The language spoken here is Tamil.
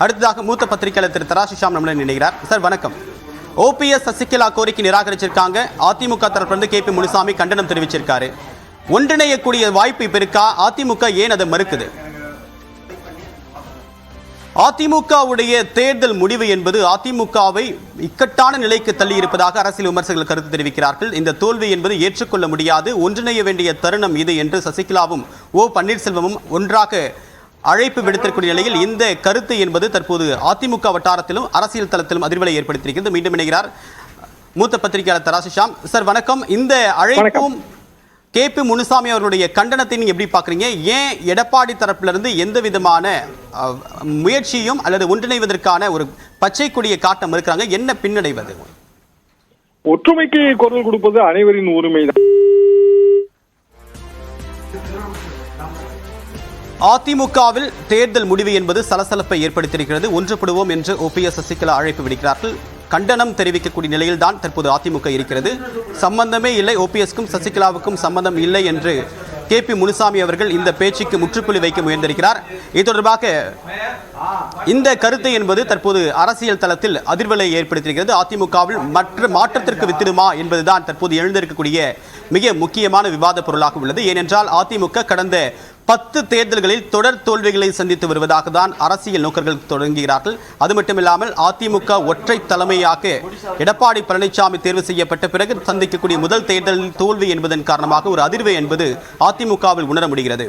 அடுத்ததாக மூத்த பத்திரிகையாளர் திரு தராசிஷாம் நம்மளுடன் இணைகிறார். சார் வணக்கம். ஓபிஎஸ் சசிகலா கோரிக்கை நிராகரிச்சிருக்காங்க. அதிமுக தரப்பிலிருந்து KP முனுசாமி கண்டனம் தெரிவிச்சிருக்காரு. ஒன்றிணையக்கூடிய வாய்ப்பு இப்ப இருக்கா? அதிமுக ஏன் அதை மறுக்குது? அதிமுகவுடைய தேர்தல் முடிவு என்பது அதிமுகவை இக்கட்டான நிலைக்கு தள்ளி இருப்பதாக அரசியல் விமர்சகர்கள் கருத்து தெரிவிக்கிறார்கள். இந்த தோல்வி என்பது ஏற்றுக்கொள்ள முடியாது, ஒன்றிணைய வேண்டிய தருணம் இது என்று சசிகலாவும் பன்னீர்செல்வமும் ஒன்றாக அழைப்பு விடுத்திருக்கூடிய நிலையில் இந்த கருத்து என்பது தற்போது அதிமுக வட்டாரத்திலும் அரசியல் தளத்திலும் அதிர்வலை ஏற்படுத்தியிருக்கிறது. மீண்டும் இணைகிறார் மூத்த பத்திரிகையாளர் தராசிஷாம். சார் வணக்கம். இந்த அழைப்பும் KP முனுசாமி அவர்களுடைய கண்டனத்தை நீங்க எப்படி பாக்குறீங்க? ஏன் எடப்பாடி தரப்பிலிருந்து எந்த விதமான முயற்சியும் அல்லது ஒன்றிணைவதற்கான ஒரு பச்சை கொடியை காட்ட மறுக்கிறாங்க? என்ன பின்னடைவது? ஒற்றுமைக்கு குரல் கொடுப்பது அனைவரின் உரிமைதான். அதிமுகவில் தேர்தல் முடிவு என்பது சலசலப்பை ஏற்படுத்தியிருக்கிறது. ஒன்றுபடுவோம் என்று OPS சசிகலா அழைப்பு விடுக்கிறார்கள். கண்டனம் தெரிவிக்கக்கூடிய நிலையில் தான் தற்போது அதிமுக இருக்கிறது. சம்பந்தமே இல்லை, OPSக்கும் சசிகலாவுக்கும் சம்பந்தம் இல்லை என்று KP முனுசாமி அவர்கள் இந்த பேச்சுக்கு முற்றுப்புள்ளி வைக்க முயன்றிருக்கிறார். இது தொடர்பாக இந்த கருத்து என்பது தற்போது அரசியல் தளத்தில் அதிர்வலை ஏற்படுத்தியிருக்கிறது. அதிமுகவில் மற்ற மாற்றத்திற்கு வித்திடுமா என்பதுதான் தற்போது எழுந்திருக்கக்கூடிய மிக முக்கியமான விவாத பொருளாக உள்ளது. ஏனென்றால் அதிமுக கடந்த 10 தேர்தல்களில் தொடர் தோல்விகளை சந்தித்து வருவதாக தான் அரசியல் நோக்கர்கள் தொடங்குகிறார்கள். அது மட்டுமில்லாமல் அதிமுக ஒற்றை தலைமையாக எடப்பாடி பழனிசாமி தேர்வு செய்யப்பட்ட பிறகு சந்திக்கக்கூடிய முதல் தேர்தலில் தோல்வி என்பதன் காரணமாக ஒரு அதிர்வு என்பது அதிமுகவில் உணர முடிகிறது.